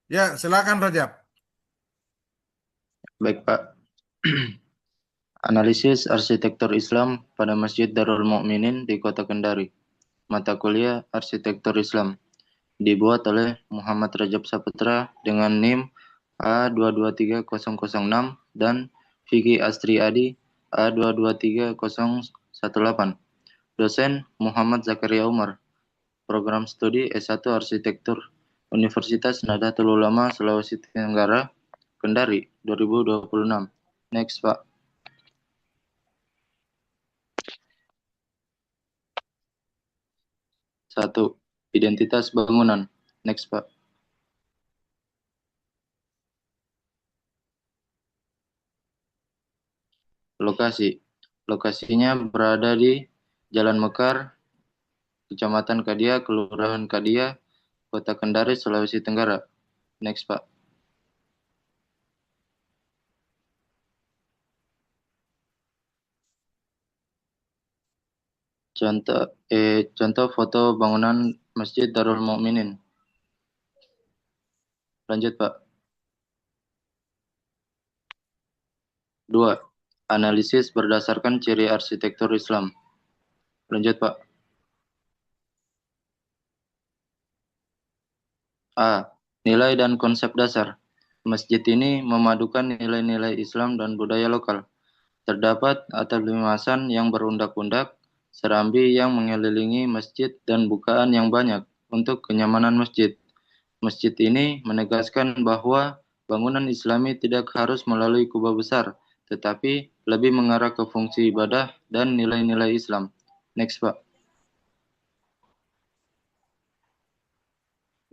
Ya, silakan Rajab. Baik, Pak. Analisis arsitektur Islam pada Masjid Darul Mukminin di Kota Kendari. Mata kuliah Arsitektur Islam. Dibuat oleh Muhammad Rajab Saputra dengan NIM A223006 dan Vicky Astri Adi A223018. Dosen Muhammad Zakaria Umar. Program Studi S1 Arsitektur Universitas Nahdlatul Ulama Sulawesi Tenggara, Kendari 2026. Next, Pak. Satu, identitas bangunan. Next, Pak. Lokasi. Lokasinya berada di Jalan Mekar, Kecamatan Kadia, Kelurahan Kadia, Kota Kendari, Sulawesi Tenggara. Next, Pak. Contoh foto bangunan Masjid Darul Mukminin. Lanjut, Pak. Dua, analisis berdasarkan ciri arsitektur Islam. Lanjut, Pak. A. Nilai dan konsep dasar. Masjid ini memadukan nilai-nilai Islam dan budaya lokal. Terdapat atap limasan yang berundak-undak, serambi yang mengelilingi masjid, dan bukaan yang banyak untuk kenyamanan masjid. Masjid ini menegaskan bahwa bangunan Islami tidak harus melalui kubah besar, tetapi lebih mengarah ke fungsi ibadah dan nilai-nilai Islam. Next, Pak.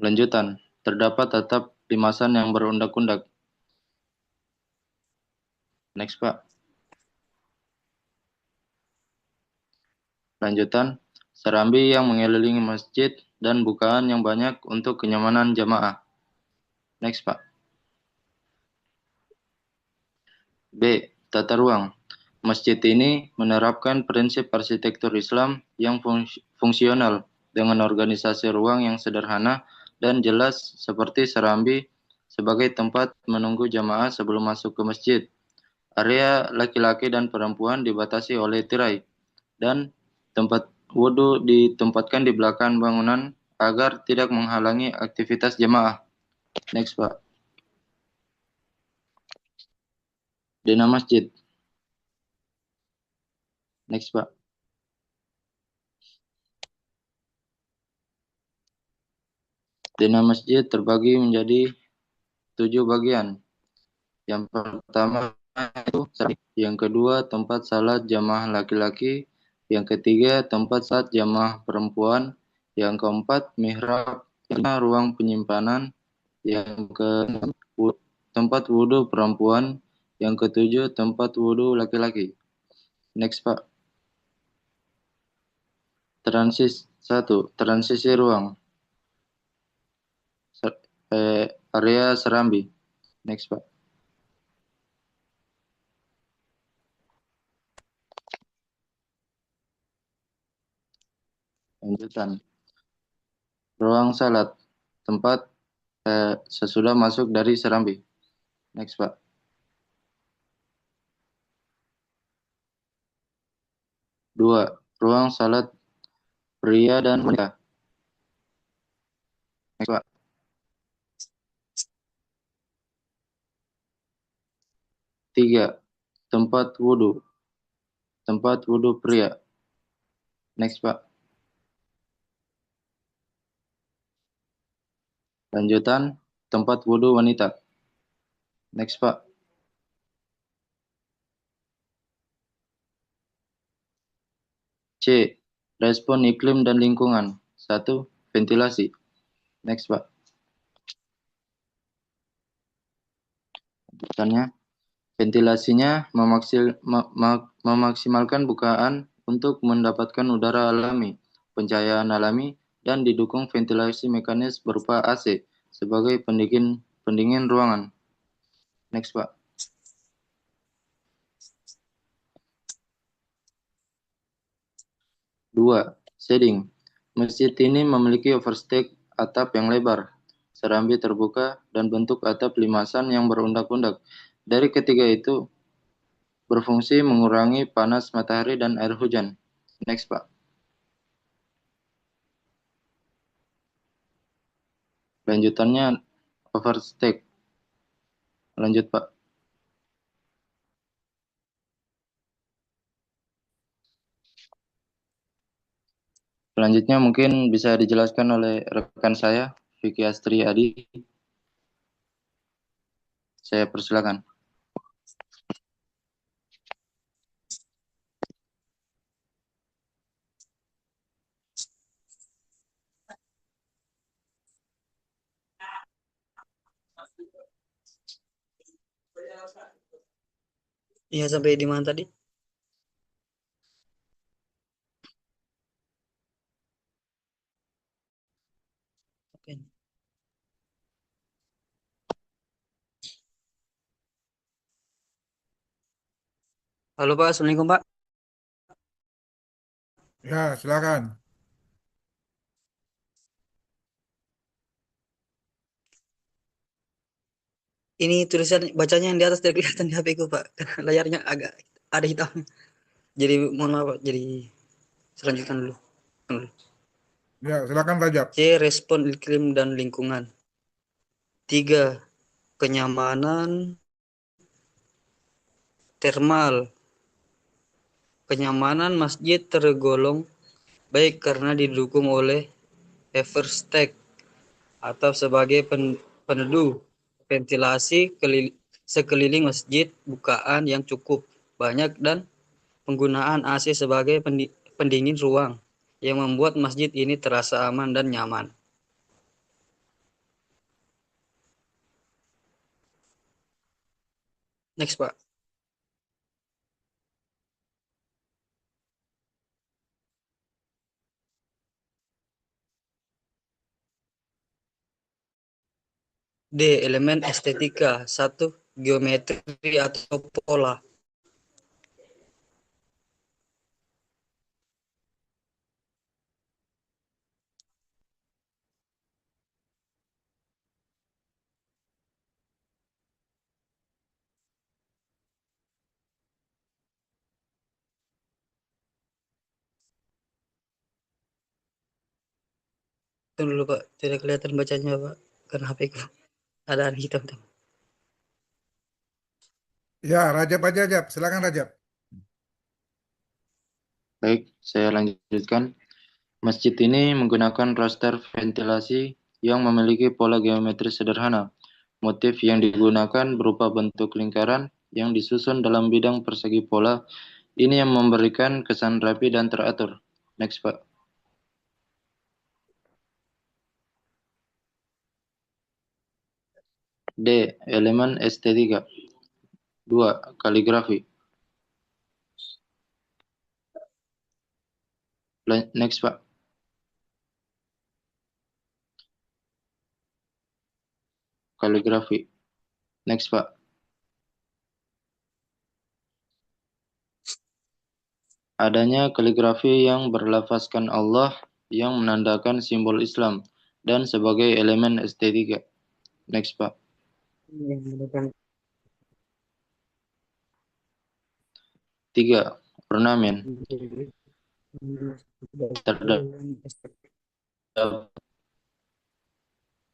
Lanjutan. Terdapat atap limasan yang berundak-undak. Next, Pak. Lanjutan. Serambi yang mengelilingi masjid dan bukaan yang banyak untuk kenyamanan jamaah. Next, Pak. B. Tata ruang. Masjid ini menerapkan prinsip arsitektur Islam yang fungsional dengan organisasi ruang yang sederhana dan jelas seperti serambi sebagai tempat menunggu jamaah sebelum masuk ke masjid. Area laki-laki dan perempuan dibatasi oleh tirai dan tempat wudhu ditempatkan di belakang bangunan agar tidak menghalangi aktivitas jamaah. Next, Pak. Dena masjid. Next, Pak. Dena masjid terbagi menjadi 7 bagian. Yang pertama itu yang kedua tempat salat jamaah laki-laki, yang ketiga tempat salat jamaah perempuan, yang keempat mihrab, yang kelima ruang penyimpanan, yang keenam tempat wudhu perempuan, yang ketujuh tempat wudhu laki-laki. Next, Pak. Transisi ruang. Area serambi. Next, Pak. Lanjutan. Ruang salat. Tempat sesudah masuk dari serambi. Next, Pak. Dua, ruang salat pria dan wanita. Next, Pak. Tiga, tempat wudhu. Tempat wudhu pria. Next, Pak. Lanjutan, tempat wudhu wanita. Next, Pak. C, respon iklim dan lingkungan. Satu, ventilasi. Next, Pak. Lanjutannya, ventilasinya memaksimalkan bukaan untuk mendapatkan udara alami, pencahayaan alami, dan didukung ventilasi mekanis berupa AC sebagai pendingin ruangan. Next, Pak. Dua, shading. Masjid ini memiliki oversteak atap yang lebar, serambi terbuka, dan bentuk atap limasan yang berundak-undak. Dari ketiga itu berfungsi mengurangi panas matahari dan air hujan. Next, Pak. Lanjutannya overstack. Lanjut, Pak. Selanjutnya mungkin bisa dijelaskan oleh rekan saya, Vicky Astri Adi. Saya persilakan. Iya, sampai di mana tadi? Oke. Halo Pak, Assalamualaikum Pak. Ya, silakan. Ini tulisan bacanya yang di atas tidak kelihatan di HP ku Pak. Karena layarnya agak ada hitam. Jadi mohon maaf Pak. Jadi selanjutkan dulu. Ya, silakan Rajab. C. Respon iklim dan lingkungan. 3. Kenyamanan termal. Kenyamanan masjid tergolong baik karena didukung oleh Everstack atau sebagai peneduh, ventilasi sekeliling masjid, bukaan yang cukup banyak, dan penggunaan AC sebagai pendingin ruang yang membuat masjid ini terasa aman dan nyaman. Next, Pak. D. Elemen estetika. 1. Geometri atau pola. Tunggu dulu, Pak. Tidak kelihatan bacanya, Pak. Karena HP ku ada hitam-hitam. Ya, Rajab aja, Rajab. Silakan Rajab. Baik, saya lanjutkan. Masjid ini menggunakan raster ventilasi yang memiliki pola geometri sederhana. Motif yang digunakan berupa bentuk lingkaran yang disusun dalam bidang persegi pola. Ini yang memberikan kesan rapi dan teratur. Next, Pak. D. Elemen estetika. 2. Kaligrafi. Next, Pak. Kaligrafi. Next, Pak. Adanya kaligrafi yang berlafazkan Allah yang menandakan simbol Islam dan sebagai elemen estetika. Next, Pak. Tiga, ornamen. Terdapat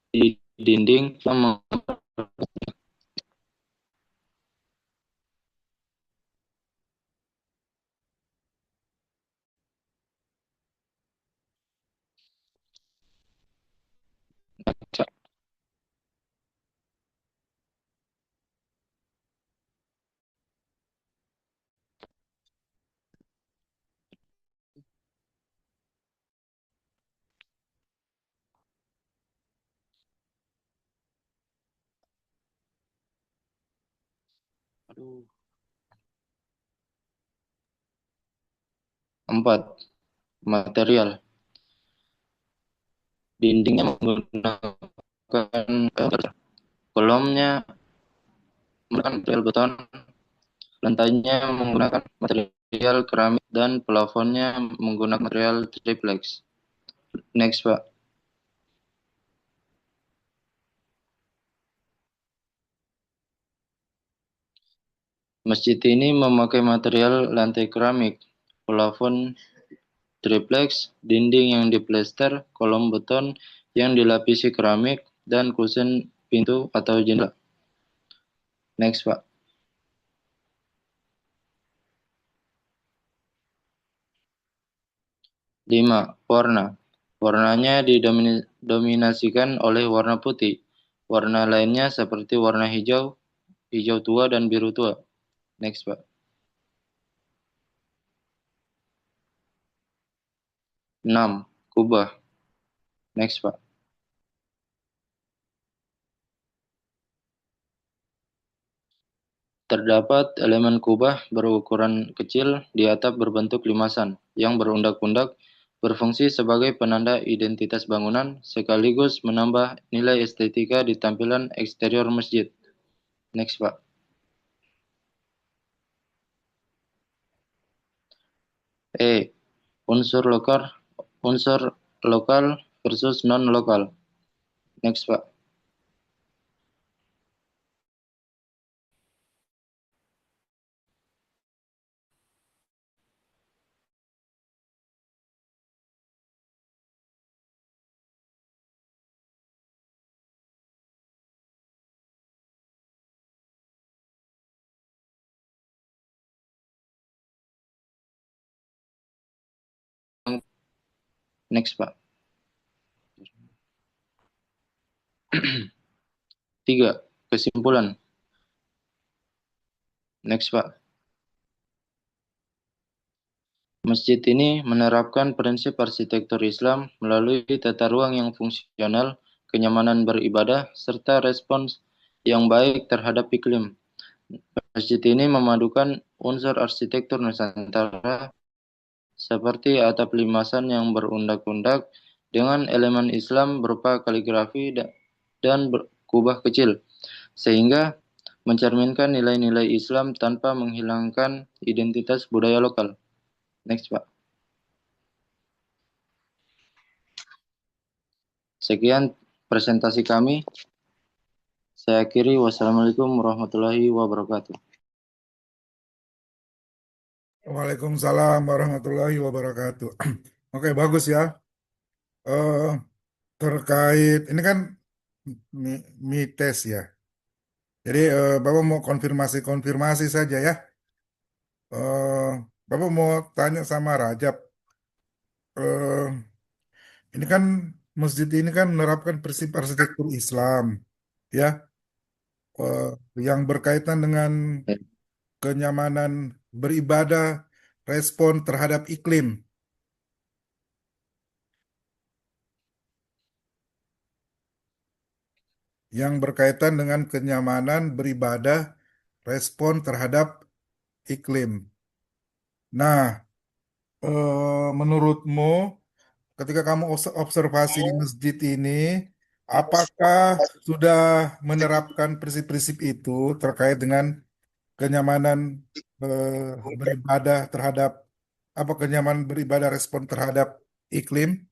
di dinding yang Empat, material. Dindingnya menggunakan kolomnya menggunakan material beton, lantainya menggunakan material keramik, dan plafonnya menggunakan material triplex. Next, Pak. Masjid ini memakai material lantai keramik, plafon triplex, dinding yang diplester, kolom beton yang dilapisi keramik, dan kusen pintu atau jendela. Next, Pak. 5. Warna. Warnanya didominasikan oleh warna putih. Warna lainnya seperti warna hijau, hijau tua, dan biru tua. Next, Pak. 6. Kubah. Next, Pak. Terdapat elemen kubah berukuran kecil di atap berbentuk limasan yang berundak-undak, berfungsi sebagai penanda identitas bangunan sekaligus menambah nilai estetika di tampilan eksterior masjid. Next, Pak. E. Unsur lokal versus non-lokal. Next, Pak. Next, Pak. 3. Kesimpulan. Next, Pak. Masjid ini menerapkan prinsip arsitektur Islam melalui tata ruang yang fungsional, kenyamanan beribadah, serta respons yang baik terhadap iklim. Masjid ini memadukan unsur arsitektur Nusantara seperti atap limasan yang berundak-undak dengan elemen Islam berupa kaligrafi dan kubah kecil, sehingga mencerminkan nilai-nilai Islam tanpa menghilangkan identitas budaya lokal. Next, Pak. Sekian presentasi kami. Saya akhiri. Wassalamualaikum warahmatullahi wabarakatuh. Waalaikumsalam warahmatullahi wabarakatuh. Oke, bagus ya. Eh, terkait ini kan tes ya. Jadi Bapak mau konfirmasi saja ya. Eh, Bapak mau tanya sama Rajab. Eh, ini kan masjid ini kan menerapkan prinsip arsitektur Islam, ya, eh, yang berkaitan dengan kenyamanan beribadah, respon terhadap iklim, yang berkaitan dengan kenyamanan beribadah, respon terhadap iklim. Nah, menurutmu, ketika kamu observasi di masjid ini, apakah sudah menerapkan prinsip-prinsip itu terkait dengan kenyamanan beribadah terhadap kenyamanan beribadah respon terhadap iklim?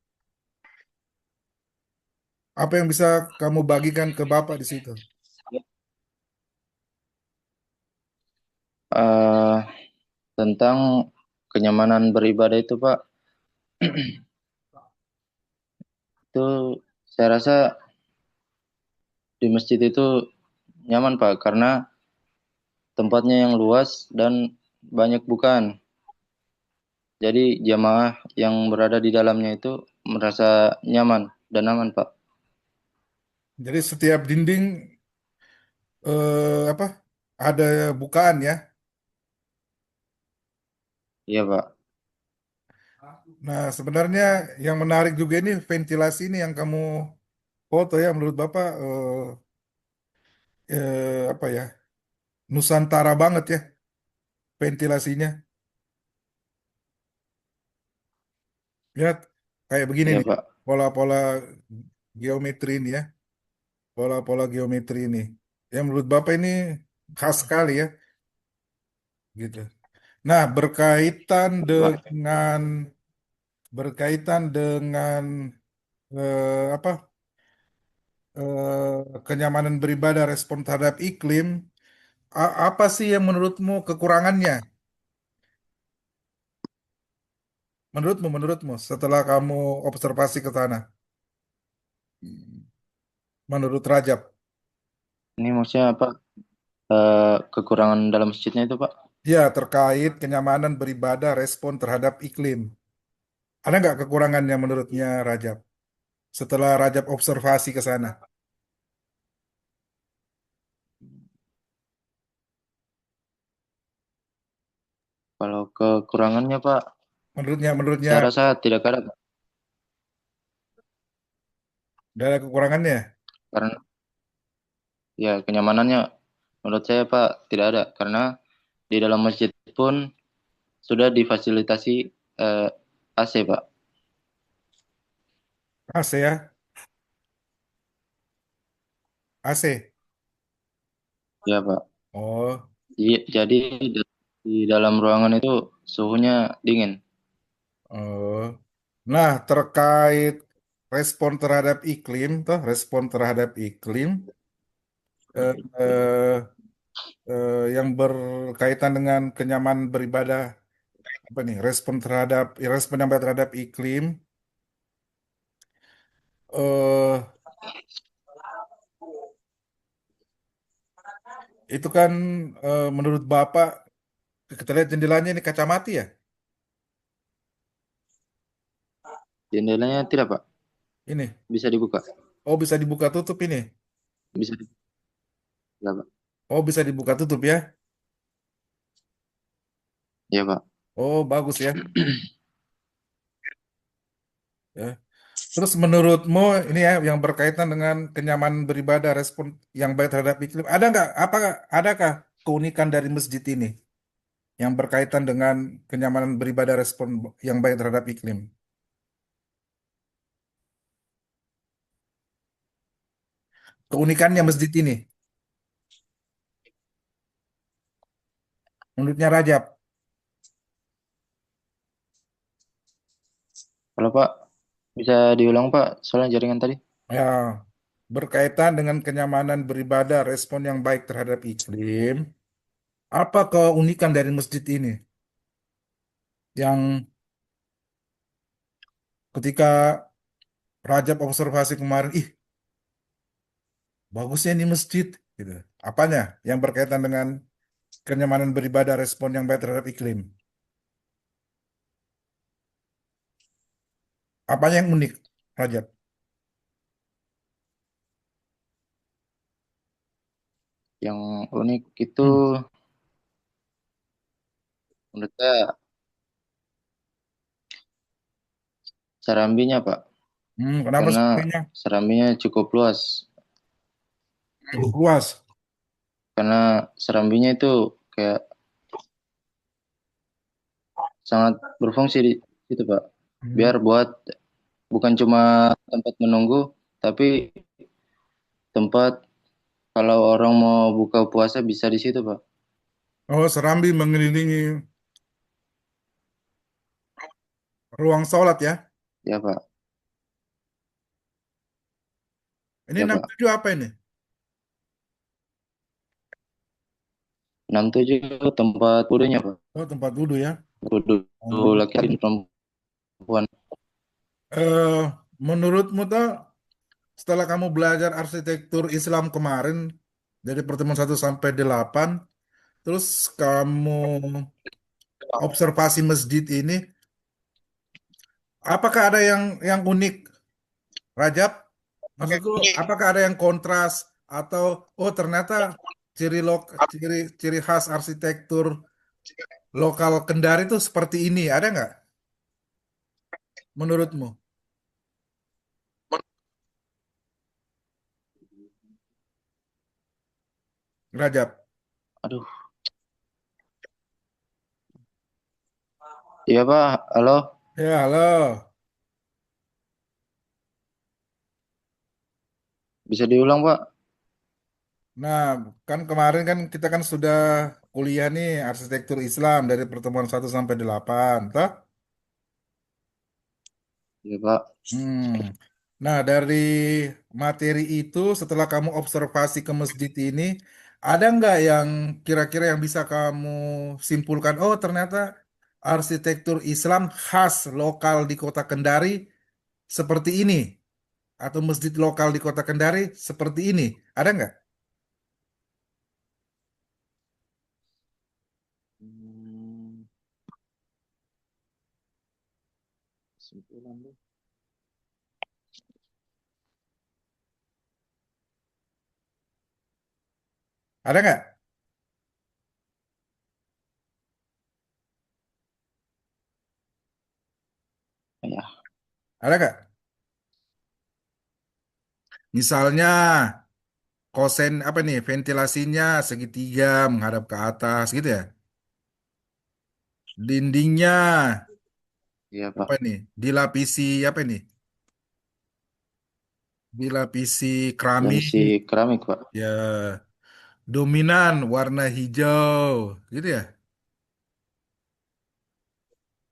Apa yang bisa kamu bagikan ke Bapak di situ? Uh, tentang kenyamanan beribadah itu, Pak, itu saya rasa di masjid itu nyaman, Pak, karena tempatnya yang luas dan banyak bukaan. Jadi jamaah yang berada di dalamnya itu merasa nyaman dan aman, Pak. Jadi setiap dinding ada bukaan ya. Iya, Pak. Nah, sebenarnya yang menarik juga ini ventilasi ini yang kamu foto ya, menurut Bapak apa ya, Nusantara banget ya ventilasinya. Lihat kayak begini Iya, nih, Pak. pola-pola geometri ini ya, pola-pola geometri ini. Yang menurut Bapak ini khas sekali ya, gitu. Nah, Pak. berkaitan dengan apa kenyamanan beribadah respon terhadap iklim. Apa sih yang menurutmu kekurangannya? Menurutmu, setelah kamu observasi ke sana, menurut Rajab, Ini maksudnya apa? Kekurangan dalam masjidnya itu, Pak? ya terkait kenyamanan beribadah, respon terhadap iklim. Ada nggak kekurangannya menurutnya Rajab? Setelah Rajab observasi ke sana, Kalau kekurangannya, Pak, menurutnya saya rasa tidak ada, Pak. ada kekurangannya. Karena ya kenyamanannya menurut saya, Pak, tidak ada. Karena di dalam masjid pun sudah difasilitasi eh, AC, Pak. AC ya, AC. Ya, Pak. Oh, Jadi di dalam ruangan itu suhunya dingin. oh. Nah, terkait respon terhadap iklim, respon terhadap iklim, eh, eh, yang berkaitan dengan kenyamanan beribadah, apa nih, respon yang baik terhadap iklim, eh itu kan menurut Bapak, kita lihat jendelanya ini kaca mati ya, Jendelanya tidak, Pak. ini. Bisa dibuka. Oh, bisa dibuka tutup ini. Bisa dibuka, Pak. Oh, bisa dibuka tutup ya. Ya, Pak. Oh, bagus ya. Ya. Terus menurutmu ini ya yang berkaitan dengan kenyamanan beribadah, respon yang baik terhadap iklim, adakah keunikan dari masjid ini yang berkaitan dengan kenyamanan beribadah, respon yang baik terhadap iklim? Keunikannya masjid ini, menurutnya Rajab, Kalau Pak, bisa diulang, Pak, soalnya jaringan tadi. ya berkaitan dengan kenyamanan beribadah, respon yang baik terhadap iklim. Apa keunikan dari masjid ini yang ketika Rajab observasi kemarin, ih bagusnya ini masjid, gitu. Apanya yang berkaitan dengan kenyamanan beribadah, respon yang baik terhadap iklim? Apanya yang unik, Rajab? Yang unik itu Hmm. menurut saya serambinya, Pak. Kenapa Karena sepertinya serambinya cukup luas. cukup luas? Karena serambinya itu kayak sangat berfungsi di situ, Pak. Hmm. Biar buat bukan cuma tempat menunggu, tapi tempat kalau orang mau buka puasa bisa di situ, Pak. Oh, serambi mengelilingi ruang sholat ya. Ya, Pak. Ini Ya, Pak. 67 apa ini? 67 tempat wudhunya, Pak. Oh, tempat wudhu ya. Wudhu Oh. laki-laki dan perempuan. Eh, menurutmu tuh setelah kamu belajar arsitektur Islam kemarin dari pertemuan 1 sampai 8, terus kamu observasi masjid ini, apakah ada yang unik, Rajab? Maksudku, apakah ada yang kontras atau oh ternyata ciri ciri khas arsitektur lokal Kendari itu seperti ini, ada nggak menurutmu, Rajab? Aduh. Iya, Pak. Halo. Ya, halo. Bisa diulang, Pak? Nah, kan kemarin kan kita kan sudah kuliah nih arsitektur Islam dari pertemuan 1 sampai 8, toh? Iya, Pak. Hmm. Nah, dari materi itu setelah kamu observasi ke masjid ini, Ada nggak yang kira-kira yang bisa kamu simpulkan? Oh, ternyata arsitektur Islam khas lokal di Kota Kendari seperti ini, atau masjid lokal di Kota Kendari seperti ini. Ada nggak? Hmm, kesimpulan deh. Ada nggak? Ya, Ada nggak? Misalnya kosen apa nih? Ventilasinya segitiga menghadap ke atas gitu ya. Dindingnya iya apa Pak. nih? Dilapisi apa nih? Dilapisi keramik. Remisi keramik Pak. Ya, dominan warna hijau, gitu ya.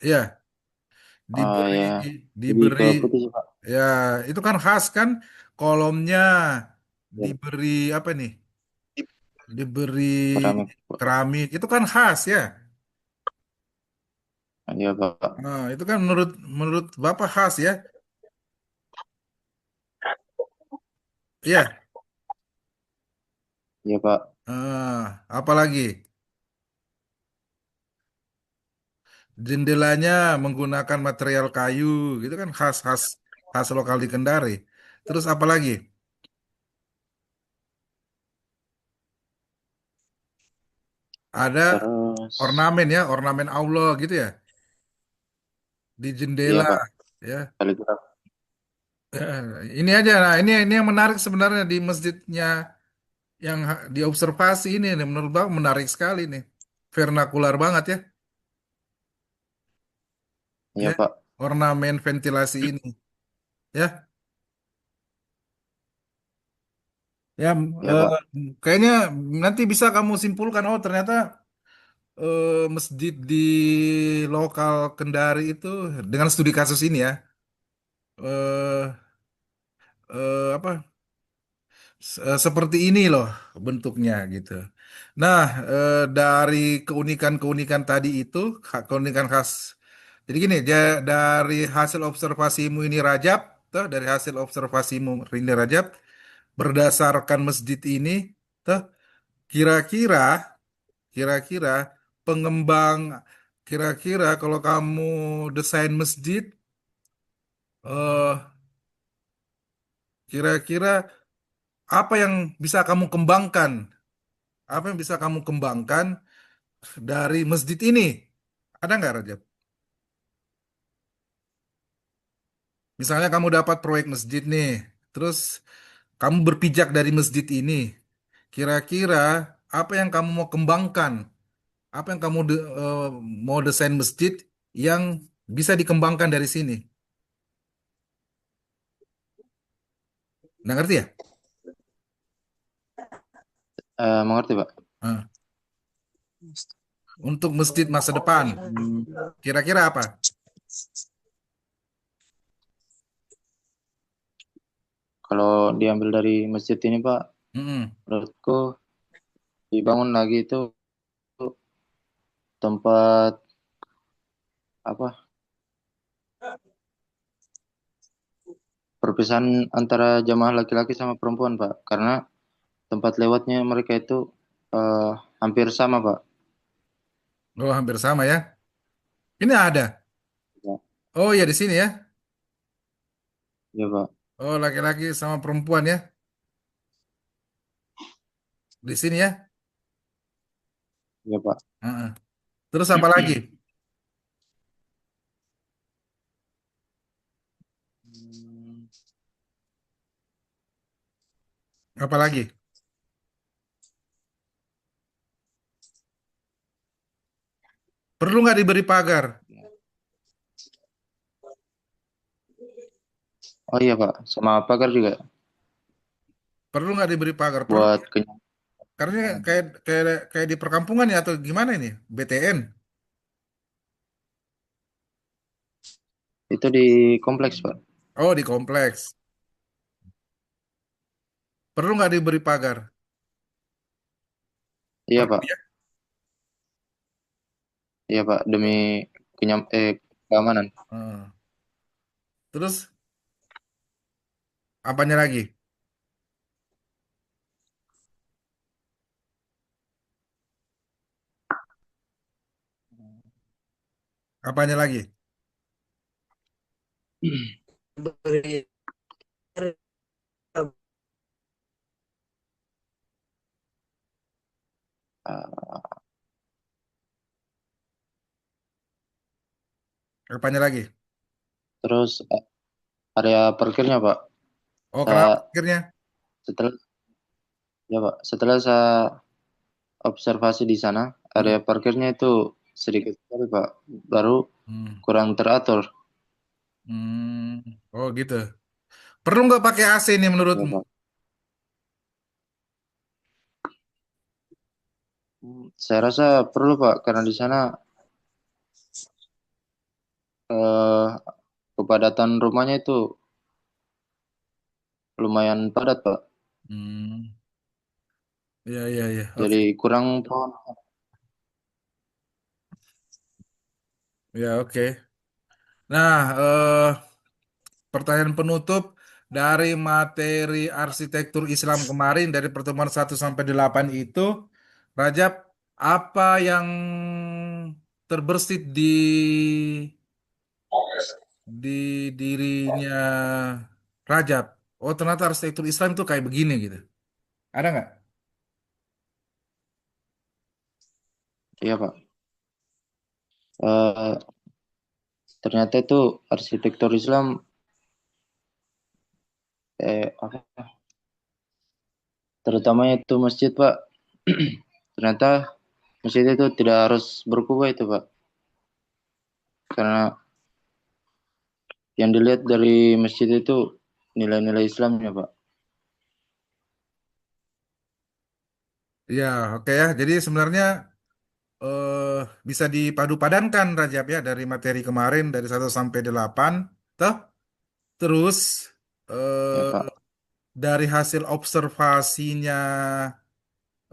Ya, Oh diberi ya, lebih diberi ke putih sih Pak. ya, itu kan khas kan, kolomnya Ya, diberi apa nih? Diberi keramik Pak. keramik, itu kan khas ya. Iya Pak. Nah, itu kan menurut menurut Bapak khas ya. Iya. Iya Pak. Apalagi jendelanya menggunakan material kayu, gitu kan khas khas khas lokal di Kendari. Terus apalagi? Ada Terus, ornamen ya, ornamen Allah gitu ya di iya jendela Pak. ya. Kaligrafi. Eh, ini aja, nah ini yang menarik sebenarnya di masjidnya yang diobservasi ini nih, menurut Bang menarik sekali nih, vernakular banget ya, Iya ya Pak. ornamen ventilasi ini ya, ya Iya eh, Pak. kayaknya nanti bisa kamu simpulkan oh ternyata masjid di lokal Kendari itu dengan studi kasus ini ya eh apa seperti ini loh bentuknya gitu. Nah, dari keunikan-keunikan tadi itu, keunikan khas. Jadi gini, dari hasil observasimu ini Rajab, tuh, dari hasil observasimu ini Rajab, berdasarkan masjid ini, tuh, kira-kira, kira-kira pengembang, kira-kira kalau kamu desain masjid, eh, kira-kira apa yang bisa kamu kembangkan? Apa yang bisa kamu kembangkan dari masjid ini? Ada nggak, Rajab? Misalnya kamu dapat proyek masjid nih, terus kamu berpijak dari masjid ini. Kira-kira apa yang kamu mau kembangkan? Apa yang kamu mau desain masjid yang bisa dikembangkan dari sini? Nggak ngerti ya? Mengerti Pak. Nah, untuk masjid masa depan, Hmm, kira-kira apa? kalau diambil dari masjid ini Pak, Mm-mm. menurutku dibangun lagi itu tempat apa perpisahan antara jamaah laki-laki sama perempuan Pak, karena tempat lewatnya mereka itu eh, hampir sama Pak. Oh, hampir sama ya. Ini ada. Ya, Oh ya di sini ya. iya Pak. Oh laki-laki sama perempuan ya. Di sini ya. Iya Pak. Heeh. Terus apa lagi? Hmm, Apa lagi? Perlu nggak diberi pagar? Oh iya Pak, sama pagar juga Perlu nggak diberi pagar? Perlu. buat kenyang. Karena kayak kayak kayak di perkampungan ya atau gimana ini? BTN. Itu di kompleks Pak. Oh di kompleks. Perlu nggak diberi pagar? Iya, Perlu Pak. ya. Iya, Pak. Demi keamanan. Hmm. Terus apanya lagi? Apanya lagi? Beri Ah, Apanya lagi? terus area parkirnya, Pak. Oh, Saya kenapa akhirnya? setelah ya, Pak. Setelah saya observasi di sana, Hmm. area parkirnya itu sedikit sekali, Pak. Baru Hmm. kurang teratur. Hmm. Oh gitu. Perlu nggak pakai AC nih Ya, menurutmu? Pak. Saya rasa perlu, Pak, karena di sana eh, kepadatan rumahnya itu lumayan padat, Pak. Hmm. Ya, ya, ya. Jadi Oke. kurang pohon. Ya, oke. Nah, pertanyaan penutup dari materi arsitektur Islam kemarin dari pertemuan 1 sampai 8 itu, Rajab, apa yang terbersit di dirinya Rajab? Oh, ternyata arsitektur Islam itu kayak begini gitu. Ada nggak? Iya, Pak. Eh, ternyata itu arsitektur Islam apa? Terutamanya itu masjid, Pak. Ternyata masjid itu tidak harus berkubah itu, Pak. Karena yang dilihat dari masjid itu nilai-nilai Islamnya, Pak. Ya, oke ya. Jadi sebenarnya eh bisa dipadu-padankan Rajab ya dari materi kemarin dari 1 sampai 8, toh. Terus Ya, eh Pak. dari hasil observasinya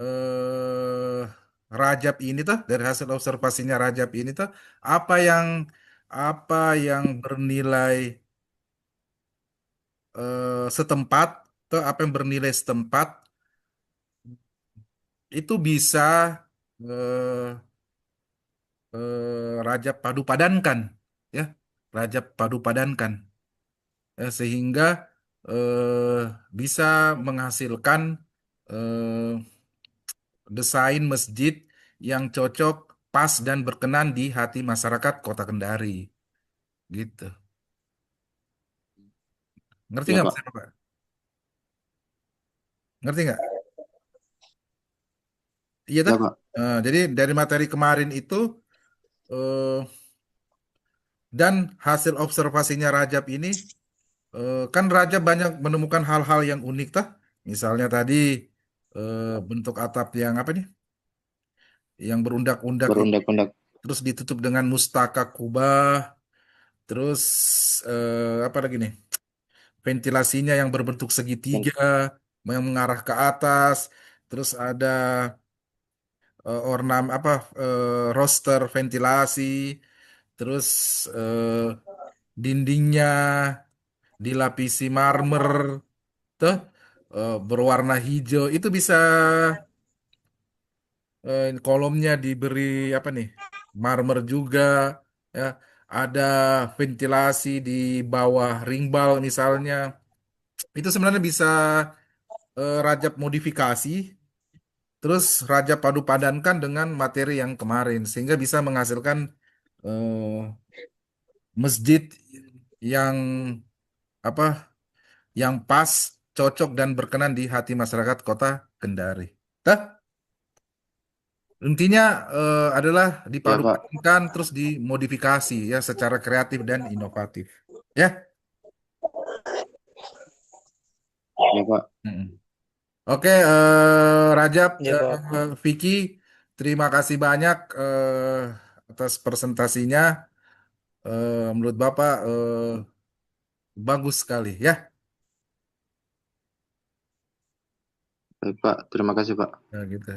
eh Rajab ini tuh, dari hasil observasinya Rajab ini tuh, apa yang apa yang bernilai setempat, tuh apa yang bernilai setempat itu bisa eh, Rajab padu padankan, ya, Rajab padu padankan, sehingga eh, bisa menghasilkan eh, desain masjid yang cocok, pas dan berkenan di hati masyarakat Kota Kendari, gitu. Ngerti Ya, nggak Pak. maksudnya, Pak? Ngerti nggak? Iya Ya, tak? Pak. Jadi dari materi kemarin itu eh, dan hasil observasinya Rajab ini, kan Rajab banyak menemukan hal-hal yang unik tah. Misalnya tadi bentuk atap yang apa nih? Yang berundak-undak itu, Berundak-undak. terus ditutup dengan mustaka kubah, terus apa lagi nih? Ventilasinya yang berbentuk segitiga yang mengarah ke atas, terus ada apa roster ventilasi, terus eh, dindingnya dilapisi marmer, tuh berwarna hijau. Itu bisa kolomnya diberi apa nih? Marmer juga, ya. Ada ventilasi di bawah ringbal misalnya. Itu sebenarnya bisa Rajab modifikasi, terus Rajab padu padankan dengan materi yang kemarin, sehingga bisa menghasilkan eh, masjid yang apa? Yang pas, cocok dan berkenan di hati masyarakat Kota Kendari. Tah, intinya adalah Ya, Pak. dipadu-padankan terus dimodifikasi ya secara kreatif dan inovatif. Ya. Ya, Pak. Mm-mm. Oke, Rajab, ya Pak. Vicky, terima kasih banyak atas presentasinya. Menurut Bapak bagus sekali ya. Baik, Pak. Terima kasih, Pak. Ya gitu.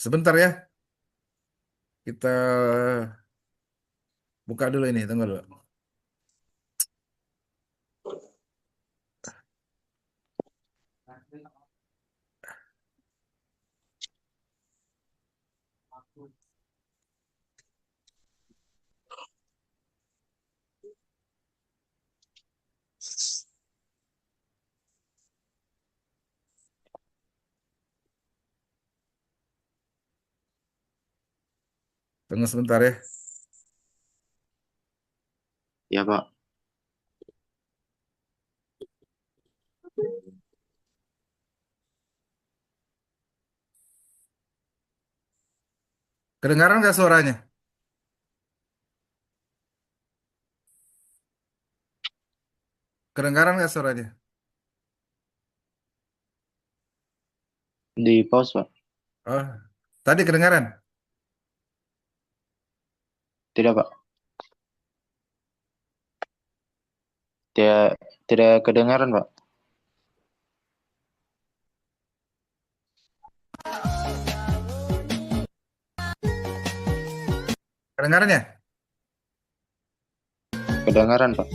Sebentar ya, kita buka dulu ini, tunggu dulu. Tunggu sebentar ya. Ya, Pak. Kedengaran nggak suaranya? Kedengaran nggak suaranya? Di pause, Pak. Oh, tadi kedengaran? Tidak, Pak. Tidak, tidak kedengaran, Pak. Kedengaran ya? Kedengaran, Pak.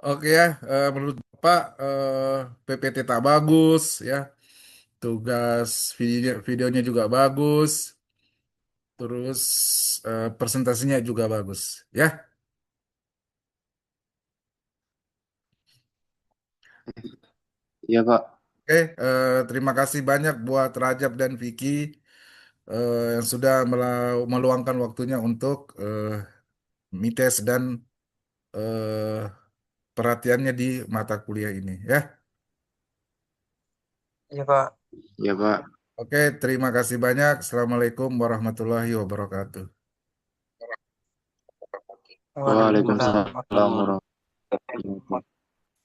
Oke ya, menurut Bapak PPT tak bagus ya, tugas videonya juga bagus, terus presentasinya juga bagus ya. Ya, Pak. Oke, terima kasih banyak buat Rajab dan Vicky yang sudah meluangkan waktunya untuk mites dan eh, perhatiannya di mata kuliah ini ya. Ya, Pak. Ya, Pak. Oke, terima kasih banyak. Assalamualaikum warahmatullahi wabarakatuh. Waalaikumsalam Waalaikumsalam warahmatullahi warahmatullahi wabarakatuh.